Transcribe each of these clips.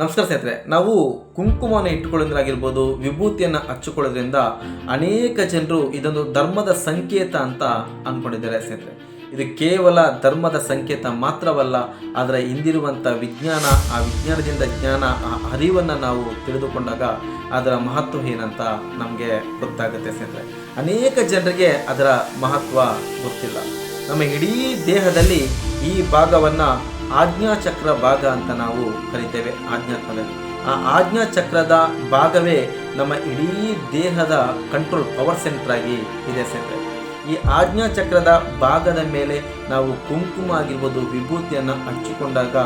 ನಮಸ್ಕಾರ ಸ್ನೇಹಿತರೆ, ನಾವು ಕುಂಕುಮವನ್ನು ಇಟ್ಟುಕೊಳ್ಳೋದ್ರಾಗಿರ್ಬೋದು, ವಿಭೂತಿಯನ್ನು ಹಚ್ಚಿಕೊಳ್ಳೋದ್ರಿಂದ ಅನೇಕ ಜನರು ಇದೊಂದು ಧರ್ಮದ ಸಂಕೇತ ಅಂತ ಅಂದ್ಕೊಂಡಿದ್ದಾರೆ ಸ್ನೇಹಿತರೆ. ಇದು ಕೇವಲ ಧರ್ಮದ ಸಂಕೇತ ಮಾತ್ರವಲ್ಲ, ಅದರ ಹಿಂದಿರುವಂಥ ವಿಜ್ಞಾನ, ಆ ವಿಜ್ಞಾನದಿಂದ ಜ್ಞಾನ, ಆ ಅರಿವನ್ನು ನಾವು ತಿಳಿದುಕೊಂಡಾಗ ಅದರ ಮಹತ್ವ ಏನಂತ ನಮಗೆ ಗೊತ್ತಾಗುತ್ತೆ ಸ್ನೇಹಿತರೆ. ಅನೇಕ ಜನರಿಗೆ ಅದರ ಮಹತ್ವ ಗೊತ್ತಿಲ್ಲ. ನಮ್ಮ ಇಡೀ ದೇಹದಲ್ಲಿ ಈ ಭಾಗವನ್ನು ಆಜ್ಞಾಚಕ್ರ ಭಾಗ ಅಂತ ನಾವು ಕರಿತೇವೆ. ಆಜ್ಞಾತ್ಮದಲ್ಲಿ ಆ ಆಜ್ಞಾಚಕ್ರದ ಭಾಗವೇ ನಮ್ಮ ಇಡೀ ದೇಹದ ಕಂಟ್ರೋಲ್ ಪವರ್ ಸೆಂಟರ್ ಆಗಿ ಇದೆ ಸ್ನೇಹಿತರೆ. ಈ ಆಜ್ಞಾಚಕ್ರದ ಭಾಗದ ಮೇಲೆ ನಾವು ಕುಂಕುಮ ಆಗಿರ್ಬೋದು, ವಿಭೂತಿಯನ್ನು ಹಚ್ಚಿಕೊಂಡಾಗ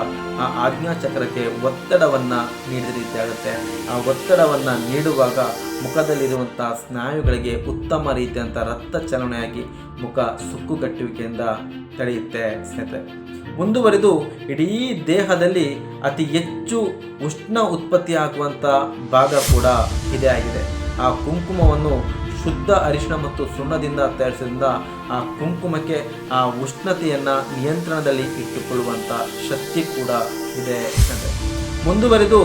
ಆ ಆಜ್ಞಾಚಕ್ರಕ್ಕೆ ಒತ್ತಡವನ್ನು ನೀಡಿದ ರೀತಿ ಆಗುತ್ತೆ. ಆ ಒತ್ತಡವನ್ನು ನೀಡುವಾಗ ಮುಖದಲ್ಲಿರುವಂಥ ಸ್ನಾಯುಗಳಿಗೆ ಉತ್ತಮ ರೀತಿಯಂಥ ರಕ್ತ ಚಲನೆಯಾಗಿ ಮುಖ ಸುಕ್ಕುಗಟ್ಟುವಿಕೆಯಿಂದ ತಡೆಯುತ್ತೆ ಸ್ನೇಹಿತರೆ. ಮುಂದುವರೆದು ಇಡೀ ದೇಹದಲ್ಲಿ ಅತಿ ಹೆಚ್ಚು ಉಷ್ಣ ಉತ್ಪತ್ತಿಯಾಗುವಂಥ ಭಾಗ ಕೂಡ ಇದೇ ಆಗಿದೆ. ಆ ಕುಂಕುಮವನ್ನು ಶುದ್ಧ ಅರಿಶಿಣ ಮತ್ತು ಸುಣ್ಣದಿಂದ ತಯಾರಿಸಿದ್ರಿಂದ ಆ ಕುಂಕುಮಕ್ಕೆ ಆ ಉಷ್ಣತೆಯನ್ನು ನಿಯಂತ್ರಣದಲ್ಲಿ ಇಟ್ಟುಕೊಳ್ಳುವಂಥ ಶಕ್ತಿ ಕೂಡ ಇದೆ. ಮುಂದುವರೆದು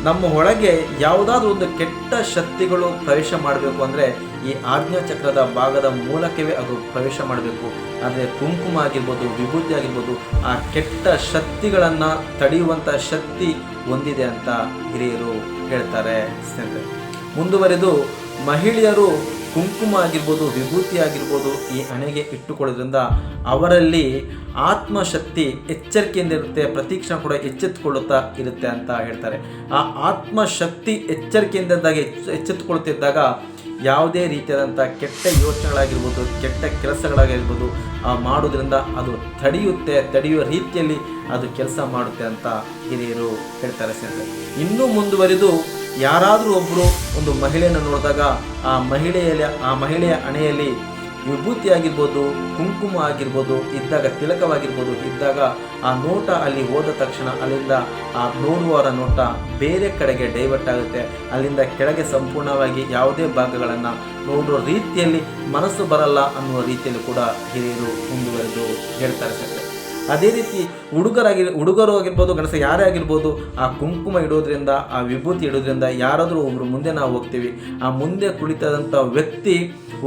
ನಮ್ಮ ಒಳಗೆ ಯಾವುದಾದ್ರೂ ಒಂದು ಕೆಟ್ಟ ಶಕ್ತಿಗಳು ಪ್ರವೇಶ ಮಾಡಬೇಕು ಅಂದರೆ ಈ ಆಜ್ಞಾಚಕ್ರದ ಭಾಗದ ಮೂಲಕವೇ ಅದು ಪ್ರವೇಶ ಮಾಡಬೇಕು. ಆದರೆ ಕುಂಕುಮ ಆಗಿರ್ಬೋದು, ವಿಭೂತಿ ಆಗಿರ್ಬೋದು, ಆ ಕೆಟ್ಟ ಶಕ್ತಿಗಳನ್ನು ತಡೆಯುವಂಥ ಶಕ್ತಿ ಹೊಂದಿದೆ ಅಂತ ಹಿರಿಯರು ಹೇಳ್ತಾರೆ ಸ್ನೇಹಿತರೆ. ಮುಂದುವರೆದು ಮಹಿಳೆಯರು ಕುಂಕುಮ ಆಗಿರ್ಬೋದು, ವಿಭೂತಿ ಆಗಿರ್ಬೋದು ಈ ಹಣೆಗೆ ಇಟ್ಟುಕೊಳ್ಳೋದ್ರಿಂದ ಅವರಲ್ಲಿ ಆತ್ಮಶಕ್ತಿ ಎಚ್ಚರಿಕೆಯಿಂದ ಇರುತ್ತೆ, ಪ್ರತಿಕ್ಷಣ ಕೂಡ ಎಚ್ಚೆತ್ತುಕೊಳ್ಳುತ್ತಾ ಇರುತ್ತೆ ಅಂತ ಹೇಳ್ತಾರೆ. ಆ ಆತ್ಮಶಕ್ತಿ ಎಚ್ಚರಿಕೆಯಿಂದಾಗಿ ಎಚ್ಚೆತ್ತುಕೊಳ್ಳುತ್ತಿದ್ದಾಗ ಯಾವುದೇ ರೀತಿಯಾದಂಥ ಕೆಟ್ಟ ಯೋಚನೆಗಳಾಗಿರ್ಬೋದು, ಕೆಟ್ಟ ಕೆಲಸಗಳಾಗಿರ್ಬೋದು ಮಾಡೋದ್ರಿಂದ ಅದು ತಡೆಯುವ ರೀತಿಯಲ್ಲಿ ಅದು ಕೆಲಸ ಮಾಡುತ್ತೆ ಅಂತ ಹಿರಿಯರು ಹೇಳ್ತಾರೆ ಸ್ನೇಹಿತರೆ. ಇನ್ನೂ ಮುಂದುವರಿದು ಯಾರಾದರೂ ಒಬ್ಬರು ಒಂದು ಮಹಿಳೆಯನ್ನು ನೋಡಿದಾಗ ಆ ಮಹಿಳೆಯ ಹಣೆಯಲ್ಲಿ ವಿಭೂತಿ ಆಗಿರ್ಬೋದು, ಕುಂಕುಮ ಆಗಿರ್ಬೋದು ಇದ್ದಾಗ, ತಿಲಕವಾಗಿರ್ಬೋದು ಇದ್ದಾಗ ಆ ನೋಟ ಅಲ್ಲಿ ಹೋದ ತಕ್ಷಣ ಅಲ್ಲಿಂದ ಆ ನೋಡುವವರ ನೋಟ ಬೇರೆ ಕಡೆಗೆ ಡೈವರ್ಟ್ ಆಗುತ್ತೆ. ಅಲ್ಲಿಂದ ಕೆಳಗೆ ಸಂಪೂರ್ಣವಾಗಿ ಯಾವುದೇ ಭಾಗಗಳನ್ನು ನೋಡುವ ರೀತಿಯಲ್ಲಿ ಮನಸ್ಸು ಬರಲ್ಲ ಅನ್ನುವ ರೀತಿಯಲ್ಲಿ ಕೂಡ ಹಿರಿಯರು ಮುಂದುವರೆದು ಹೇಳ್ತಾರೆ ಸರ್. ಅದೇ ರೀತಿ ಹುಡುಗರು ಆಗಿರ್ಬೋದು, ಗಣಸ ಯಾರೇ ಆಗಿರ್ಬೋದು, ಆ ಕುಂಕುಮ ಇಡೋದ್ರಿಂದ, ಆ ವಿಭೂತಿ ಇಡೋದ್ರಿಂದ ಯಾರಾದರೂ ಒಬ್ಬರು ಮುಂದೆ ನಾವು ಹೋಗ್ತೀವಿ. ಆ ಮುಂದೆ ಕುಳಿತದಂಥ ವ್ಯಕ್ತಿ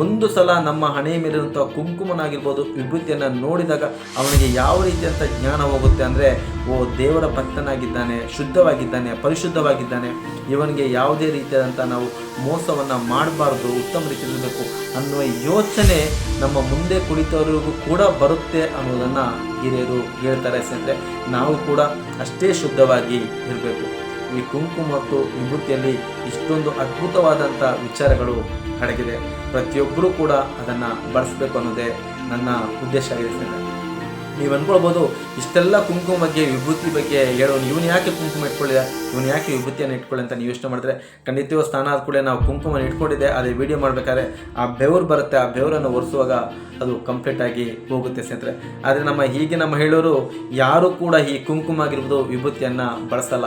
ಒಂದು ಸಲ ನಮ್ಮ ಹಣೆಯ ಮೇಲಿರುವಂಥ ಕುಂಕುಮನಾಗಿರ್ಬೋದು, ವಿಭೂತಿಯನ್ನು ನೋಡಿದಾಗ ಅವನಿಗೆ ಯಾವ ರೀತಿಯಂಥ ಜ್ಞಾನ ಹೋಗುತ್ತೆ ಅಂದರೆ, ಓ ದೇವರ ಭಕ್ತನಾಗಿದ್ದಾನೆ, ಶುದ್ಧವಾಗಿದ್ದಾನೆ, ಪರಿಶುದ್ಧವಾಗಿದ್ದಾನೆ, ಇವನಿಗೆ ಯಾವುದೇ ರೀತಿಯಾದಂಥ ನಾವು ಮೋಸವನ್ನು ಮಾಡಬಾರ್ದು, ಉತ್ತಮ ರೀತಿಯಲ್ಲಿರಬೇಕು ಅನ್ನುವ ಯೋಚನೆ ನಮ್ಮ ಮುಂದೆ ಕುಳಿತವರಿಗೂ ಕೂಡ ಬರುತ್ತೆ ಅನ್ನೋದನ್ನು ಹಿರಿಯರು ಹೇಳ್ತಾರೆ ಸ್ನೇಹಿತರೆ. ನಾವು ಕೂಡ ಅಷ್ಟೇ ಶುದ್ಧವಾಗಿ ಇರಬೇಕು. ಈ ಕುಂಕುಮ ಮತ್ತು ವಿಭೂತಿಯಲ್ಲಿ ಇಷ್ಟೊಂದು ಅದ್ಭುತವಾದಂಥ ವಿಚಾರಗಳು ಅಡಗಿದೆ. ಪ್ರತಿಯೊಬ್ಬರೂ ಕೂಡ ಅದನ್ನು ಬಳಸಬೇಕು ಅನ್ನೋದೇ ನನ್ನ ಉದ್ದೇಶ ಆಗಿದೆ ಸ್ನೇಹಿತರೆ. ನೀವು ಅಂದ್ಕೊಳ್ಬೋದು, ಇಷ್ಟೆಲ್ಲ ಕುಂಕುಮ ಬಗ್ಗೆ, ವಿಭೂತಿ ಬಗ್ಗೆ ಹೇಳೋನು ಇವನು ಯಾಕೆ ಕುಂಕುಮ ಇಟ್ಕೊಳ್ಳಿದೆ, ಇವನು ಯಾಕೆ ವಿಭೂತಿಯನ್ನು ಇಟ್ಕೊಳ್ಳಿ ಅಂತ ನೀವು ಯೋಚನೆ ಮಾಡಿದ್ರೆ, ಖಂಡಿತವೂ ಸ್ನಾನ ಆದ ಕೂಡಲೇ ನಾವು ಕುಂಕುಮನ ಇಟ್ಕೊಂಡಿದ್ದೆ ಅದೇ ವಿಡಿಯೋ ಮಾಡಬೇಕಾದ್ರೆ ಆ ಬೆವರು ಬರುತ್ತೆ. ಆ ಬೆವರನ್ನು ಒರೆಸುವಾಗ ಅದು ಕಂಪ್ಲೀಟಾಗಿ ಹೋಗುತ್ತೆ ಸ್ನೇಹಿತರೆ. ಆದರೆ ನಮ್ಮ ಈಗಿನ ಮಹಿಳೆಯರು ಯಾರೂ ಕೂಡ ಈ ಕುಂಕುಮ ಆಗಿರ್ಬೋದು, ವಿಭೂತಿಯನ್ನು ಬಳಸಲ್ಲ.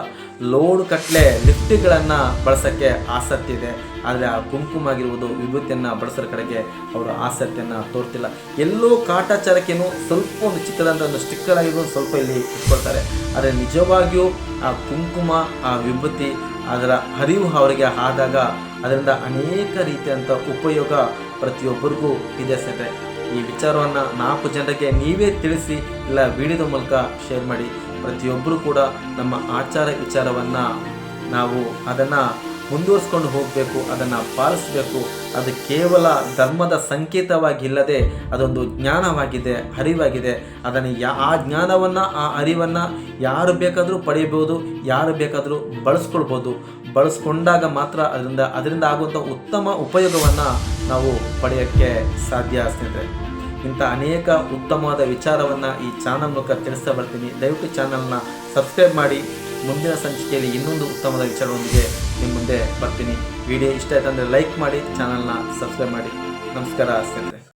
ಲೋಡ್ ಕಟ್ಲೆ ಲಿಫ್ಟ್ಗಳನ್ನು ಬಳಸೋಕ್ಕೆ ಆಸಕ್ತಿ ಇದೆ, ಆದರೆ ಆ ಕುಂಕುಮ ಆಗಿರ್ಬೋದು, ವಿಭೂತಿಯನ್ನು ಬಳಸೋರ ಕಡೆಗೆ ಅವರು ಆಸಕ್ತಿಯನ್ನು ತೋರ್ತಿಲ್ಲ. ಎಲ್ಲೋ ಕಾಟಾಚಾರಕ್ಕೇನು ಸ್ವಲ್ಪ ಒಂದು ಚಿಕ್ಕದಂಥ ಒಂದು ಸ್ಟಿಕ್ಕರ್ ಆಗಿರ್ಬೋದು ಸ್ವಲ್ಪ ಇಲ್ಲಿ ಇಟ್ಕೊಳ್ತಾರೆ. ಆದರೆ ನಿಜವಾಗಿಯೂ ಆ ಕುಂಕುಮ, ಆ ವಿಭೂತಿ ಅದರ ಅರಿವು ಅವರಿಗೆ ಆದಾಗ ಅದರಿಂದ ಅನೇಕ ರೀತಿಯಂಥ ಉಪಯೋಗ ಪ್ರತಿಯೊಬ್ಬರಿಗೂ ಇದೆ ಸ್ನೇಹಿತರೆ. ಈ ವಿಚಾರವನ್ನು 4 ಜನರಿಗೆ ನೀವೇ ತಿಳಿಸಿ, ಇಲ್ಲ ವಿಡಿಯೋದ ಮೂಲಕ ಶೇರ್ ಮಾಡಿ. ಪ್ರತಿಯೊಬ್ಬರು ಕೂಡ ನಮ್ಮ ಆಚಾರ ವಿಚಾರವನ್ನು ನಾವು ಅದನ್ನು ಮುಂದುವರಿಸ್ಕೊಂಡು ಹೋಗಬೇಕು, ಅದನ್ನು ಪಾಲಿಸಬೇಕು. ಅದು ಕೇವಲ ಧರ್ಮದ ಸಂಕೇತವಾಗಿಲ್ಲದೆ ಅದೊಂದು ಜ್ಞಾನವಾಗಿದೆ, ಅರಿವಾಗಿದೆ. ಅದನ್ನು ಆ ಜ್ಞಾನವನ್ನು, ಆ ಅರಿವನ್ನು ಯಾರು ಬೇಕಾದರೂ ಪಡೆಯಬಹುದು, ಯಾರು ಬೇಕಾದರೂ ಬಳಸ್ಕೊಂಡಾಗ ಮಾತ್ರ ಅದರಿಂದ ಆಗುವಂಥ ಉತ್ತಮ ಉಪಯೋಗವನ್ನು ನಾವು ಪಡೆಯೋಕ್ಕೆ ಸಾಧ್ಯ ಸ್ನೇಹಿತರೆ. ಇಂಥ ಅನೇಕ ಉತ್ತಮವಾದ ವಿಚಾರವನ್ನು ಈ ಚಾನಲ್ ಮೂಲಕ ತಿಳಿಸ್ತಾ ಬರ್ತೀನಿ. ದಯವಿಟ್ಟು ಚಾನಲ್ನ ಸಬ್ಸ್ಕ್ರೈಬ್ ಮಾಡಿ. ಮುಂದಿನ ಸಂಚಿಕೆಯಲ್ಲಿ ಇನ್ನೊಂದು ಉತ್ತಮವಾದ ವಿಚಾರದೊಂದಿಗೆ ನಿಮ್ಮ ಮುಂದೆ ಬರ್ತೀನಿ. ವಿಡಿಯೋ ಇಷ್ಟ ಆಯ್ತು ಅಂದರೆ ಲೈಕ್ ಮಾಡಿ, ಚಾನಲ್ನ ಸಬ್ಸ್ಕ್ರೈಬ್ ಮಾಡಿ. ನಮಸ್ಕಾರ ಸ್ನೇಹಿತರೆ.